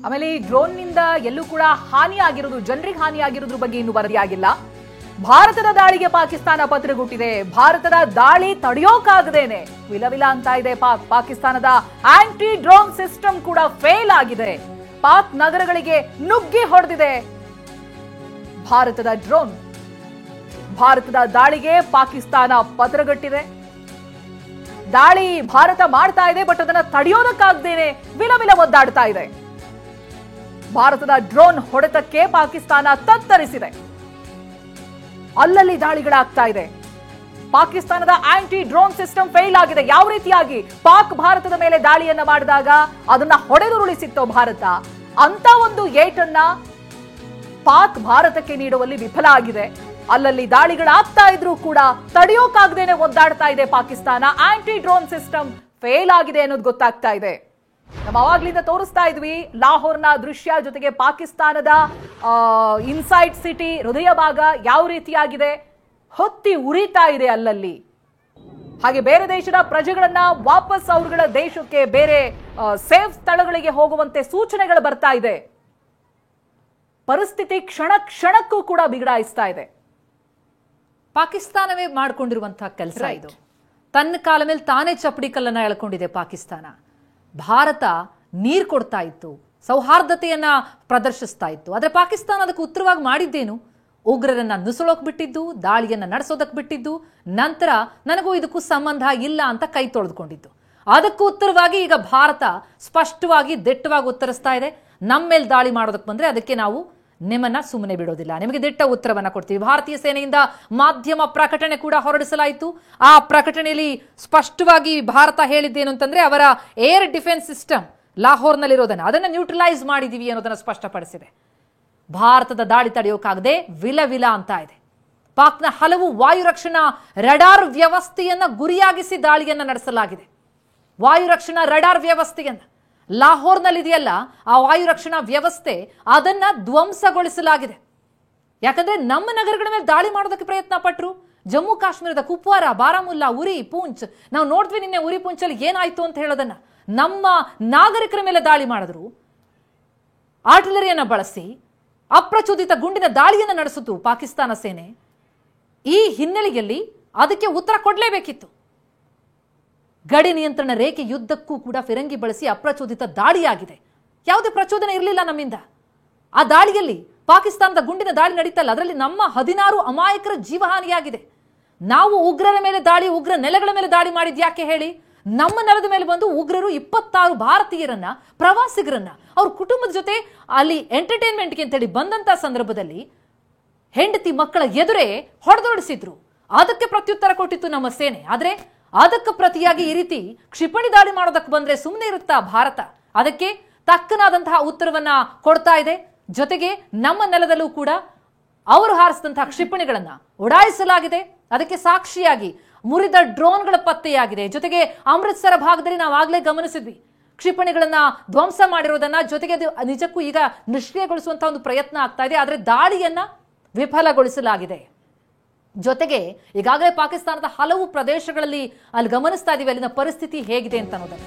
ಆಮೇಲೆ ಈ ಡ್ರೋನ್ ನಿಂದ ಎಲ್ಲೂ ಕೂಡ ಹಾನಿಯಾಗಿರೋದು, ಜನರಿಗೆ ಹಾನಿಯಾಗಿರೋದ್ರ ಬಗ್ಗೆ ಇನ್ನೂ ವರದಿಯಾಗಿಲ್ಲ. ಭಾರತದ ದಾಳಿಗೆ ಪಾಕಿಸ್ತಾನ ಪತ್ರಗುಟ್ಟಿದೆ. ಭಾರತದ ದಾಳಿ ತಡೆಯೋಕಾಗದೇನೆ ವಿಲವಿಲ ಅಂತ ಇದೆ ಪಾಕಿಸ್ತಾನದ ಆಂಟಿ ಡ್ರೋನ್ ಸಿಸ್ಟಮ್ ಕೂಡ ಫೇಲ್ ಆಗಿದೆ. ಪಾಕ್ ನಗರಗಳಿಗೆ ನುಗ್ಗಿ ಹೊಡೆದಿದೆ ಭಾರತದ ಡ್ರೋನ್. ಭಾರತದ ದಾಳಿಗೆ ಪಾಕಿಸ್ತಾನ ಪತ್ರಗಟ್ಟಿದೆ. ದಾಳಿ ಭಾರತ ಮಾಡ್ತಾ ಇದೆ, ಬಟ್ ಅದನ್ನ ತಡೆಯೋದಕ್ಕಾಗದೇನೆ ವಿಲವಿಲ ಒದ್ದಾಡ್ತಾ ಇದೆ. ಭಾರತದ ಡ್ರೋನ್ ಹೊಡೆತಕ್ಕೆ ಪಾಕಿಸ್ತಾನ ತತ್ತರಿಸಿದೆ. ಅಲ್ಲಲ್ಲಿ ದಾಳಿಗಳಾಗ್ತಾ ಇದೆ. ಪಾಕಿಸ್ತಾನದ ಆಂಟಿ ಡ್ರೋನ್ ಸಿಸ್ಟಮ್ ಫೇಲ್ ಆಗಿದೆ. ಯಾವ ರೀತಿಯಾಗಿ ಪಾಕ್ ಭಾರತದ ಮೇಲೆ ದಾಳಿಯನ್ನ ಮಾಡಿದಾಗ ಅದನ್ನ ಹೊಡೆದುರುಳಿಸಿತ್ತೋ ಭಾರತ, ಅಂತ ಒಂದು ಏಟನ್ನ ಪಾಕ್ ಭಾರತಕ್ಕೆ ನೀಡುವಲ್ಲಿ ವಿಫಲ ಆಗಿದೆ. ಅಲ್ಲಲ್ಲಿ ದಾಳಿಗಳಾಗ್ತಾ ಇದ್ರೂ ಕೂಡ ತಡೆಯೋಕಾಗದೇನೆ ಒದ್ದಾಡ್ತಾ ಇದೆ Pakistan. Anti drone system fail ಆಗಿದೆ ಅನ್ನೋದು ಗೊತ್ತಾಗ್ತಾ ಇದೆ. ನಾವು ಅವಾಗ್ಲಿಂದ ತೋರಿಸ್ತಾ ಇದ್ವಿ ಲಾಹೋರ್ನ ದೃಶ್ಯ, ಜೊತೆಗೆ ಪಾಕಿಸ್ತಾನದ ಇನ್ಸೈಡ್ ಸಿಟಿ ಹೃದಯ ಭಾಗ ಯಾವ ರೀತಿಯಾಗಿದೆ, ಹೊತ್ತಿ ಉರಿತಾ ಇದೆ ಅಲ್ಲಲ್ಲಿ. ಹಾಗೆ ಬೇರೆ ದೇಶದ ಪ್ರಜೆಗಳನ್ನ ವಾಪಸ್ ಅವರುಗಳ ದೇಶಕ್ಕೆ, ಬೇರೆ ಸೇಫ್ ಸ್ಥಳಗಳಿಗೆ ಹೋಗುವಂತೆ ಸೂಚನೆಗಳು ಬರ್ತಾ ಇದೆ. ಪರಿಸ್ಥಿತಿ ಕ್ಷಣ ಕ್ಷಣಕ್ಕೂ ಕೂಡ ಬಿಗಡಾಯಿಸ್ತಾ ಇದೆ. ಪಾಕಿಸ್ತಾನವೇ ಮಾಡಿಕೊಂಡಿರುವಂತಹ ಕೆಲಸ ಇದು. ತನ್ನ ಕಾಲ ಮೇಲೆ ತಾನೇ ಚಪ್ಪಡಿ ಕಲ್ಲನ್ನ ಎಳ್ಕೊಂಡಿದೆ ಪಾಕಿಸ್ತಾನ. ಭಾರತ ನೀರು ಕೊಡ್ತಾ ಇತ್ತು, ಸೌಹಾರ್ದತೆಯನ್ನ ಪ್ರದರ್ಶಿಸ್ತಾ ಇತ್ತು. ಆದ್ರೆ ಪಾಕಿಸ್ತಾನ ಅದಕ್ಕೆ ಉತ್ತರವಾಗಿ ಮಾಡಿದ್ದೇನು? ಉಗ್ರರನ್ನ ನುಸುಳೋಕ್ ಬಿಟ್ಟಿದ್ದು, ದಾಳಿಯನ್ನ ನಡೆಸೋದಕ್ ಬಿಟ್ಟಿದ್ದು, ನಂತರ ನನಗೂ ಇದಕ್ಕೂ ಸಂಬಂಧ ಇಲ್ಲ ಅಂತ ಕೈ ತೊಳೆದುಕೊಂಡಿದ್ದು. ಅದಕ್ಕೂ ಉತ್ತರವಾಗಿ ಈಗ ಭಾರತ ಸ್ಪಷ್ಟವಾಗಿ ದಿಟ್ಟವಾಗಿ ಉತ್ತರಿಸ್ತಾ ಇದೆ. ನಮ್ಮ ಮೇಲೆ ದಾಳಿ ಮಾಡೋದಕ್ಕೆ ಬಂದ್ರೆ ಅದಕ್ಕೆ ನಾವು ನಿಮ್ಮನ್ನ ಸುಮ್ಮನೆ ಬಿಡೋದಿಲ್ಲ, ನಿಮಗೆ ದಿಟ್ಟ ಉತ್ತರವನ್ನ ಕೊಡ್ತೀವಿ. ಭಾರತೀಯ ಸೇನೆಯಿಂದ ಮಾಧ್ಯಮ ಪ್ರಕಟಣೆ ಕೂಡ ಹೊರಡಿಸಲಾಯಿತು. ಆ ಪ್ರಕಟಣೆಯಲ್ಲಿ ಸ್ಪಷ್ಟವಾಗಿ ಭಾರತ ಹೇಳಿದ್ದೇನು ಅಂತಂದ್ರೆ, ಅವರ ಏರ್ ಡಿಫೆನ್ಸ್ ಸಿಸ್ಟಮ್ ಲಾಹೋರ್ನಲ್ಲಿರೋದನ್ನ ಅದನ್ನ ನ್ಯೂಟ್ರಲೈಸ್ ಮಾಡಿದೀವಿ ಅನ್ನೋದನ್ನ ಸ್ಪಷ್ಟಪಡಿಸಿದೆ. ಭಾರತದ ದಾಳಿ ತಡೆಯೋಕಾಗದೆ ವಿಲ ಅಂತ ಇದೆ. ಪಾಕ್ನ ಹಲವು ವಾಯು ರಕ್ಷಣಾ ರಡಾರ್ ವ್ಯವಸ್ಥೆಯನ್ನ ಗುರಿಯಾಗಿಸಿ ದಾಳಿಯನ್ನ ನಡೆಸಲಾಗಿದೆ. ವಾಯು ರಕ್ಷಣಾ ರಡಾರ್ ವ್ಯವಸ್ಥೆಯನ್ನ ಲಾಹೋರ್ನಲ್ಲಿದೆಯಲ್ಲ, ಆ ವಾಯು ರಕ್ಷಣಾ ವ್ಯವಸ್ಥೆ ಅದನ್ನ ಧ್ವಂಸಗೊಳಿಸಲಾಗಿದೆ. ಯಾಕಂದ್ರೆ ನಮ್ಮ ನಗರಗಳ ಮೇಲೆ ದಾಳಿ ಮಾಡೋದಕ್ಕೆ ಪ್ರಯತ್ನ ಪಟ್ಟರು. ಜಮ್ಮು ಕಾಶ್ಮೀರದ ಕುಪ್ವಾರ, ಬಾರಾಮುಲ್ಲಾ, ಉರಿ, ಪೂಂಚ್, ನಾವು ನೋಡಿದ್ವಿ ನಿನ್ನೆ ಉರಿ ಪೂಂಚಲ್ಲಿ ಏನಾಯ್ತು ಅಂತ ಹೇಳೋದನ್ನ. ನಮ್ಮ ನಾಗರಿಕರ ಮೇಲೆ ದಾಳಿ ಮಾಡಿದ್ರು, ಆರ್ಟಿಲರಿಯನ್ನ ಬಳಸಿ ಅಪ್ರಚೋದಿತ ಗುಂಡಿನ ದಾಳಿಯನ್ನ ನಡೆಸಿತು ಪಾಕಿಸ್ತಾನ ಸೇನೆ. ಈ ಹಿನ್ನೆಲೆಯಲ್ಲಿ ಅದಕ್ಕೆ ಉತ್ತರ ಕೊಡಲೇಬೇಕಿತ್ತು. ಗಡಿ ನಿಯಂತ್ರಣ ರೇಖೆ ಯುದ್ಧಕ್ಕೂ ಕೂಡ ಫಿರಂಗಿ ಬಳಸಿ ಅಪ್ರಚೋದಿತ ದಾಳಿಯಾಗಿದೆ. ಯಾವುದೇ ಪ್ರಚೋದನೆ ಇರಲಿಲ್ಲ ನಮ್ಮಿಂದ. ಆ ದಾಳಿಯಲ್ಲಿ ಪಾಕಿಸ್ತಾನದ ಗುಂಡಿನ ದಾಳಿ ನಡೀತಲ್ಲ, ಅದರಲ್ಲಿ ನಮ್ಮ 16 ಅಮಾಯಕರ ಜೀವಹಾನಿಯಾಗಿದೆ. ನಾವು ಉಗ್ರರ ಮೇಲೆ ದಾಳಿ, ಉಗ್ರ ನೆಲೆಗಳ ಮೇಲೆ ದಾಳಿ ಮಾಡಿದ್ ಯಾಕೆ ಹೇಳಿ? ನಮ್ಮ ನೆಲದ ಮೇಲೆ ಬಂದು ಉಗ್ರರು 26 ಭಾರತೀಯರನ್ನ, ಪ್ರವಾಸಿಗರನ್ನ, ಅವ್ರ ಕುಟುಂಬದ ಜೊತೆ ಅಲ್ಲಿ ಎಂಟರ್ಟೈನ್ಮೆಂಟ್ಗೆ ಅಂತೇಳಿ ಬಂದಂತ ಸಂದರ್ಭದಲ್ಲಿ ಹೆಂಡತಿ ಮಕ್ಕಳ ಎದುರೇ ಹೊಡೆದೊಡಿಸಿದ್ರು. ಅದಕ್ಕೆ ಪ್ರತ್ಯುತ್ತರ ಕೊಟ್ಟಿತ್ತು ನಮ್ಮ ಸೇನೆ. ಆದ್ರೆ ಅದಕ್ಕೆ ಪ್ರತಿಯಾಗಿ ಈ ರೀತಿ ಕ್ಷಿಪಣಿ ದಾಳಿ ಮಾಡೋದಕ್ಕೆ ಬಂದ್ರೆ ಸುಮ್ಮನೆ ಇರುತ್ತಾ ಭಾರತ? ಅದಕ್ಕೆ ತಕ್ಕನಾದಂತಹ ಉತ್ತರವನ್ನ ಕೊಡ್ತಾ ಇದೆ. ಜೊತೆಗೆ ನಮ್ಮ ನೆಲದಲ್ಲೂ ಕೂಡ ಅವರು ಹಾರಿಸಿದಂತಹ ಕ್ಷಿಪಣಿಗಳನ್ನ ಉಡಾಯಿಸಲಾಗಿದೆ. ಅದಕ್ಕೆ ಸಾಕ್ಷಿಯಾಗಿ ಮುರಿದ ಡ್ರೋನ್ಗಳ ಪತ್ತೆಯಾಗಿದೆ. ಜೊತೆಗೆ ಅಮೃತ್ಸರ ಭಾಗದಲ್ಲಿ ನಾವು ಆಗ್ಲೇ ಗಮನಿಸಿದ್ವಿ ಕ್ಷಿಪಣಿಗಳನ್ನ ಧ್ವಂಸ ಮಾಡಿರೋದನ್ನ. ಜೊತೆಗೆ ಅದು ನಿಜಕ್ಕೂ ಈಗ ನಿಷ್ಕ್ರಿಯಗೊಳಿಸುವಂತಹ ಒಂದು ಪ್ರಯತ್ನ ಆಗ್ತಾ ಇದೆ. ಆದ್ರೆ ದಾಳಿಯನ್ನ ವಿಫಲಗೊಳಿಸಲಾಗಿದೆ. ಜೊತೆಗೆ ಈಗಾಗಲೇ ಪಾಕಿಸ್ತಾನದ ಹಲವು ಪ್ರದೇಶಗಳಲ್ಲಿ ಅಲ್ಲಿ ಗಮನಿಸ್ತಾ ಇದೀವಿ ಅಲ್ಲಿನ ಪರಿಸ್ಥಿತಿ ಹೇಗಿದೆ ಅಂತ ಅನ್ನೋದನ್ನ.